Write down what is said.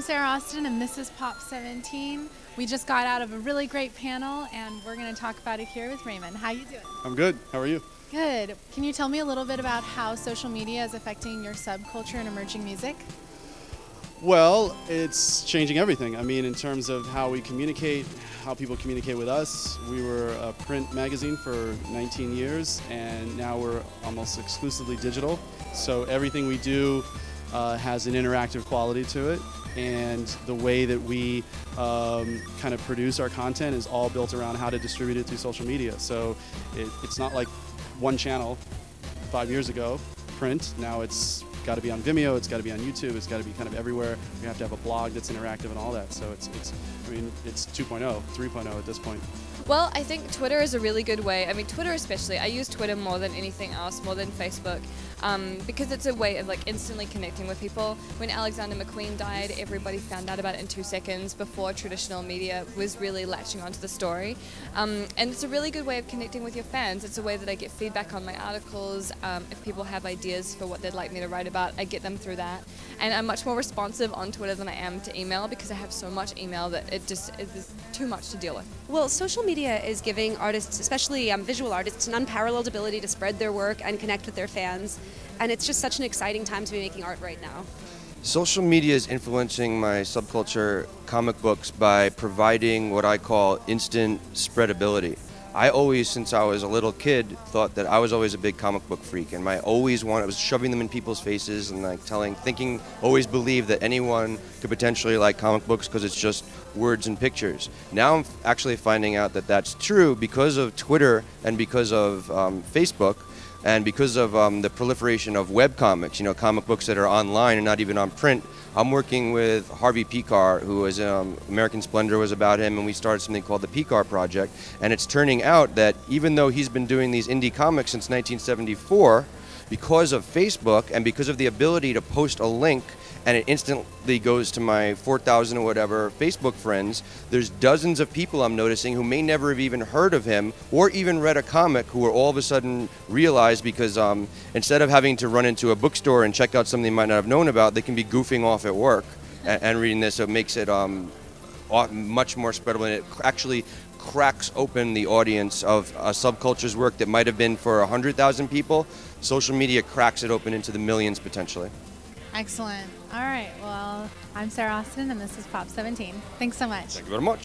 Sarah Austin, and this is Pop 17. We just got out of a really great panel, and we're going to talk about it here with Raymond. How you doing? I'm good. How are you? Good. Can you tell me a little bit about how social media is affecting your subculture and emerging music? Well, it's changing everything. I mean, in terms of how we communicate, how people communicate with us. We were a print magazine for 19 years, and now we're almost exclusively digital. So everything we do has an interactive quality to it, and the way that we kind of produce our content is all built around how to distribute it through social media. So it's not like one channel 5 years ago, print. Now it's got to be on Vimeo, it's got to be on YouTube, it's got to be kind of everywhere. We have to have a blog that's interactive and all that. So it's 2.0, 3.0 at this point. Well, I think Twitter is a really good way. I mean, Twitter especially. I use Twitter more than anything else, more than Facebook, because it's a way of like instantly connecting with people. When Alexander McQueen died, everybody found out about it in 2 seconds before traditional media was really latching onto the story. And it's a really good way of connecting with your fans. It's a way that I get feedback on my articles. If people have ideas for what they'd like me to write about, I get them through that. And I'm much more responsive on Twitter than I am to email, because I have so much email that it is too much to deal with. Well, social media is giving artists, especially visual artists, an unparalleled ability to spread their work and connect with their fans. And it's just such an exciting time to be making art right now. Social media is influencing my subculture, comic books, by providing what I call instant spreadability. I always, since I was a little kid, thought that I was always a big comic book freak, and I was shoving them in people's faces and like always believed that anyone could potentially like comic books because it's just words and pictures. Now I'm actually finding out that that's true because of Twitter and because of Facebook, and because of the proliferation of web comics, comic books that are online and not even on print. I'm working with Harvey Pekar, who is American Splendor was about him, and we started something called the Pekar Project. And it's turning out that even though he's been doing these indie comics since 1974, because of Facebook and because of the ability to post a link and it instantly goes to my 4,000 or whatever Facebook friends, there's dozens of people I'm noticing who may never have even heard of him or even read a comic, who are all of a sudden realized, because instead of having to run into a bookstore and check out something they might not have known about, they can be goofing off at work and reading this. So it makes it much more spreadable, and it actually cracks open the audience of a subculture's work that might have been for 100,000 people. Social media cracks it open into the millions potentially. Excellent. All right. Well, I'm Sarah Austin, and this is Pop 17. Thanks so much. Thank you very much.